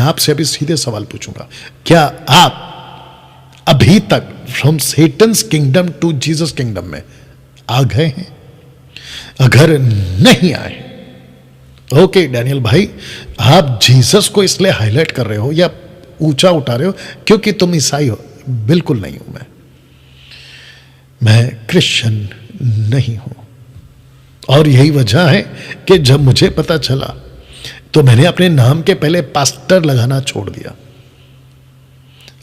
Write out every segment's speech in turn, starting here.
आपसे अभी सीधे सवाल पूछूंगा, क्या आप अभी तक from Satan's kingdom to Jesus kingdom में आ गए हैं? अगर नहीं आए, ओके डैनियल भाई, आप जीसस को इसलिए हाईलाइट कर रहे हो या ऊंचा उठा रहे हो क्योंकि तुम ईसाई हो? बिल्कुल नहीं हूं मैं क्रिश्चियन नहीं हूं। और यही वजह है कि जब मुझे पता चला तो मैंने अपने नाम के पहले पास्टर लगाना छोड़ दिया।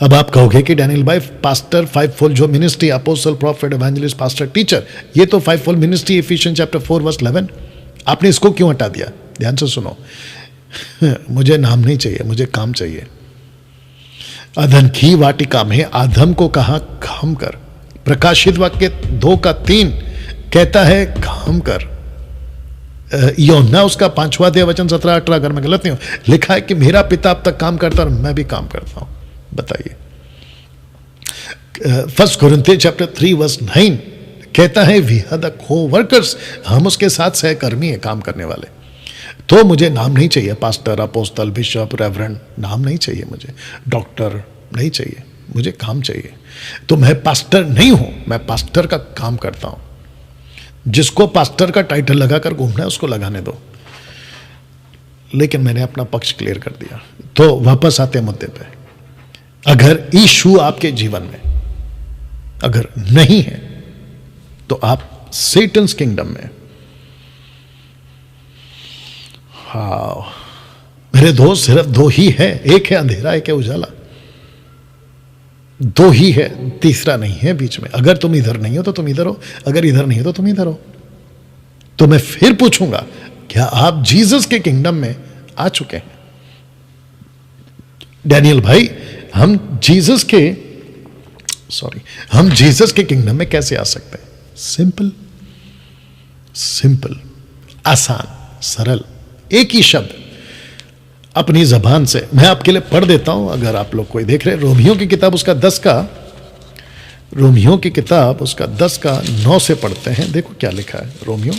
अब आप कहोगे कि डैनियल भाई, पास्टर फाइव फोल्ड जो ministry, apostle, prophet, evangelist, pastor, teacher, ये तो five fold ministry, Ephesians chapter 4 verse 11, आपने इसको क्यों हटा दिया? ध्यान से सुनो, मुझे नाम नहीं चाहिए, मुझे काम चाहिए। अधन की वाटिका में आदम को कहा काम कर। प्रकाशित वाक्य 2:3 कहता है काम कर। यूहन्ना उसका 5वां अध्याय वचन 17-18, अगर मैं गलत नहीं हूं, लिखा है कि मेरा पिता अब तक काम करता और मैं भी काम करता हूं। बताइए। 1 कोरिन्थियंस चैप्टर 3 वर्स 9 कहता है वी आर द को-वर्कर्स, हम उसके साथ सहकर्मी हैं, काम करने वाले। तो मुझे नाम नहीं चाहिए, पास्टर, अपोस्टल, बिशप, रेवरेंड, नाम नहीं चाहिए मुझे, डॉक्टर नहीं चाहिए, मुझे काम चाहिए। तो मैं पास्टर नहीं हूं, मैं पास्टर का काम करता हूं। जिसको पास्टर का टाइटल लगाकर घूमना है उसको लगाने दो, लेकिन मैंने अपना पक्ष क्लियर कर दिया। तो वापस आते मुद्दे पे, अगर यीशु आपके जीवन में अगर नहीं है तो आप सेटन्स किंगडम में। हाँ मेरे दोस्त, सिर्फ दो ही है, एक है अंधेरा, एक है उजाला, दो ही है, तीसरा नहीं है बीच में। अगर तुम इधर नहीं हो तो तुम इधर हो, अगर इधर नहीं हो तो तुम इधर हो। तो मैं फिर पूछूंगा, क्या आप जीसस के किंगडम में आ चुके हैं? डैनियल भाई, हम जीसस के किंगडम में कैसे आ सकते हैं? सिंपल, आसान, सरल, एक ही शब्द अपनी जबान से मैं आपके लिए पढ़ देता हूं, अगर आप लोग कोई देख रहे हैं। रोमियो की किताब उसका 10:9 से पढ़ते हैं। देखो क्या लिखा है, रोमियो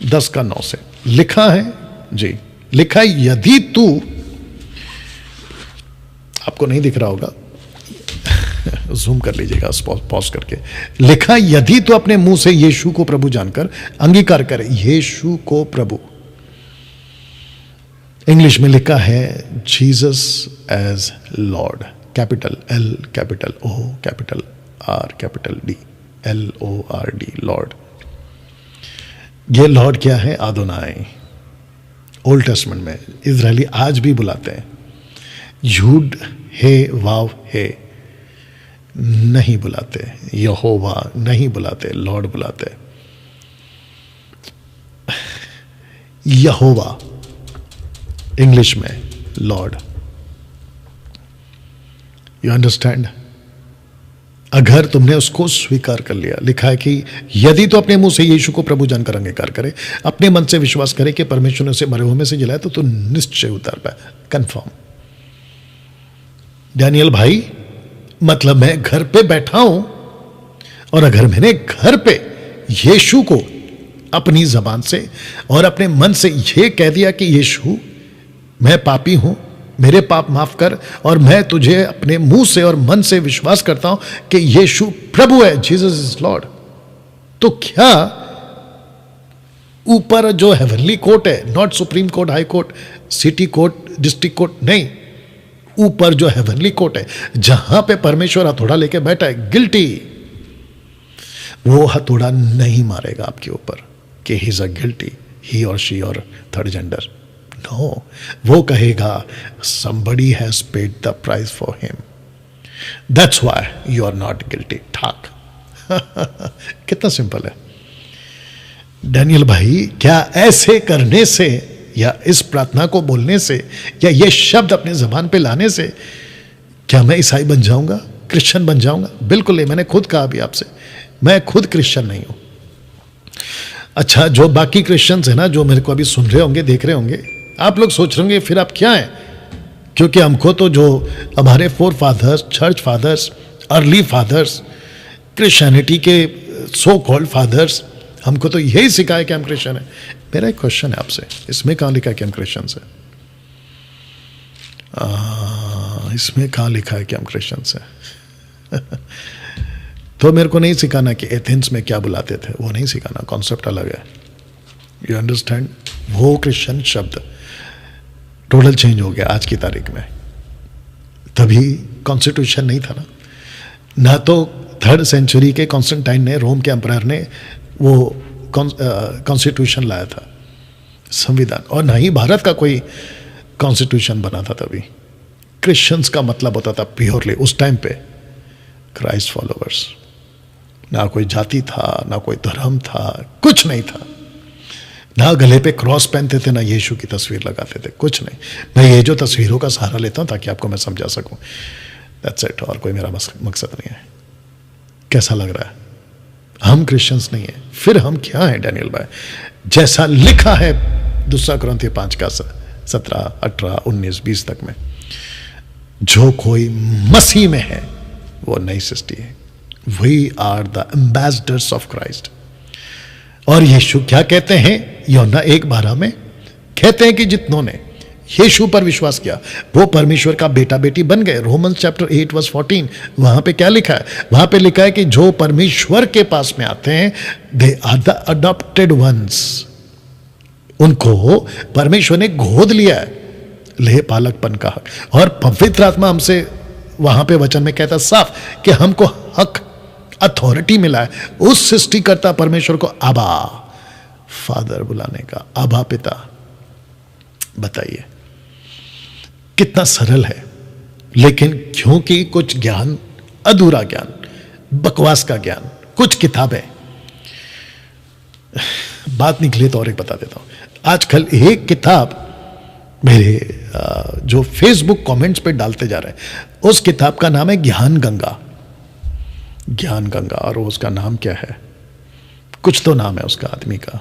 10:9 से लिखा है जी, लिखा है यदि तू, आपको नहीं दिख रहा होगा, जूम कर लीजिएगा पॉज करके, लिखा यदि तू अपने मुंह से यीशु को प्रभु जानकर अंगीकार करे, यीशु को प्रभु। इंग्लिश में लिखा है Jesus as lord, capital L, capital O, capital R, capital D, LORD, lord. ये लॉर्ड क्या है? आदोनाई। ओल्ड टेस्टमेंट में इजरायली आज भी बुलाते हैं। यूड हे वाव हे नहीं बुलाते, यहोवा नहीं बुलाते, लॉर्ड बुलाते। यहोवा इंग्लिश में लॉर्ड। You understand? अगर तुमने उसको स्वीकार कर लिया, लिखा है कि यदि तो अपने मुंह से यीशु को प्रभु जानकर अंगीकार करे, अपने मन से विश्वास करे कि परमेश्वर ने उसे मरे हुए में से जिलाया, तो तू निश्चय उतार पाए, कंफर्म। डैनियल भाई, मतलब मैं घर पे बैठा हूं और अगर मैंने घर पे यीशु को अपनी जबान से और अपने मन से यह कह दिया कि यीशु मैं पापी हूं, मेरे पाप माफ कर, और मैं तुझे अपने मुंह से और मन से विश्वास करता हूं कि यीशु प्रभु है, जीसस इज लॉर्ड, तो क्या ऊपर जो हेवनली कोर्ट है, not supreme court, high court, city court, district court, नहीं, ऊपर जो हेवनली कोर्ट है, जहां पे परमेश्वर हथौड़ा लेके बैठा है, गिल्टी, वो हथौड़ा नहीं मारेगा आपके ऊपर कि ही इज अ गिल्टी, ही और शी और थर्ड जेंडर। नो, वो कहेगा somebody has paid the price for him, that's why you are not guilty। ठाक। कितना सिंपल है डैनियल भाई। क्या ऐसे करने से या इस प्रार्थना को बोलने से या ये शब्द अपने जबान पे लाने से क्या मैं ईसाई बन जाऊंगा, क्रिश्चियन बन जाऊंगा? बिल्कुल नहीं। मैंने खुद कहा अभी आपसे, मैं खुद क्रिश्चियन नहीं हूं। अच्छा, जो बाकी क्रिश्चियंस है ना, जो मेरे को अभी सुन रहे होंगे, देख रहे होंगे, आप लोग सोच रहे होंगे फिर आप क्या हैं, क्योंकि हमको तो जो हमारे forefathers, church fathers, early fathers, Christianity के सो कॉल्ड फादर्स, हमको तो यही सिखाया कि हम क्रिश्चियन हैं। मेरा एक क्वेश्चन है आपसे, इसमें कहां लिखा कि हम क्रिश्चियंस हैं? इसमें कहाँ लिखा है कि हम क्रिश्चियंस हैं? तो मेरे को नहीं सिखाना कि एथेंस में क्या बुलाते थे, वो नहीं सिखाना, कॉन्सेप्ट अलग है। You understand? वो क्रिश्चियन शब्द टोटल चेंज हो गया आज की तारीख में। तभी कॉन्स्टिट्यूशन नहीं था ना तो 3rd सेंचुरी के कॉन्स्टेंटाइन ने, रोम के एम्परर ने वो कॉन्स्टिट्यूशन लाया था, संविधान, और ना ही भारत का कोई कॉन्स्टिट्यूशन बना था तभी। क्रिश्चियंस का मतलब होता था प्योरली उस टाइम पे क्राइस्ट फॉलोवर्स। ना कोई जाति था, ना कोई धर्म था, कुछ नहीं था। ना गले पे क्रॉस पहनते थे, ना यीशु की तस्वीर लगाते थे, कुछ नहीं। मैं ये जो तस्वीरों का सहारा लेता हूं ताकि आपको मैं समझा सकूं, दैट्स इट, और कोई मेरा मकसद नहीं है। कैसा लग रहा है? हम क्रिश्चियंस नहीं है, फिर हम क्या है डैनियल भाई? जैसा लिखा है 2 कुरिन्थियों 5 का 17, 18, 19, 20 तक में, जो कोई मसीह में है वो नई सृष्टि है। We are the ambassadors of Christ. और यीशु क्या कहते हैं यूहन्ना 1:12 में? कहते हैं कि जितनों ने यीशु पर विश्वास किया वो परमेश्वर का बेटा बेटी बन गए। रोमन्स चैप्टर 8:14, वहां पे क्या लिखा है? वहां पे लिखा है कि जो परमेश्वर के पास में आते हैं they are the adopted ones. उनको परमेश्वर ने गोद लिया है, ले पालकपन का हक। और पवित्र आत्मा हमसे वहां पे वचन में कहता साफ कि हमको हक, अथॉरिटी मिला है उस सृष्टिकर्ता परमेश्वर को आबा फादर बुलाने का, आबा पिता। बताइए कितना सरल है, लेकिन क्योंकि कुछ ज्ञान, अधूरा ज्ञान, बकवास का ज्ञान, कुछ किताबें, बात निकली तो और एक बता देता हूं। आजकल एक किताब मेरे जो फेसबुक कमेंट्स पे डालते जा रहे हैं, उस किताब का नाम है ज्ञान गंगा। ज्ञान गंगा, और उसका नाम क्या है? कुछ तो नाम है उसका आदमी का,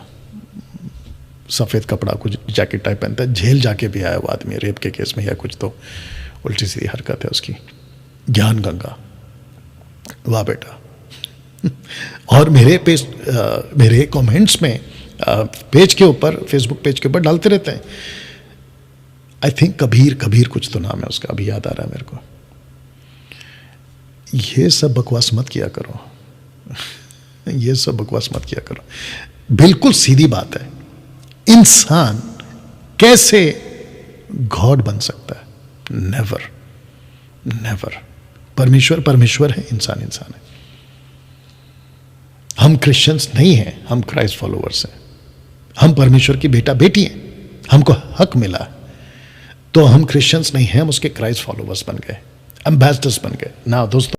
सफेद कपड़ा, कुछ जैकेट टाइप पहनता है, जेल जाके भी आया वो आदमी रेप के केस में, या कुछ तो उल्टी सीधी हरकत है उसकी। ज्ञान गंगा, वाह बेटा। और मेरे कमेंट्स में पेज के ऊपर, फेसबुक पेज के ऊपर डालते रहते हैं। आई थिंक कबीर कुछ तो नाम है उसका, अभी याद आ रहा है मेरे को। ये सब बकवास मत किया करो, ये सब बकवास मत किया करो। बिल्कुल सीधी बात है, इंसान कैसे गॉड बन सकता है? Never, never. परमेश्वर है, इंसान है। हम क्रिश्चियंस नहीं हैं, हम क्राइस्ट फॉलोवर्स हैं। हम परमेश्वर की बेटा बेटी हैं, हमको हक मिला। तो हम क्रिश्चियंस नहीं हैं, हम उसके क्राइस्ट फॉलोवर्स बन गए, एम्बेसडर्स बन गए ना दोस्तों।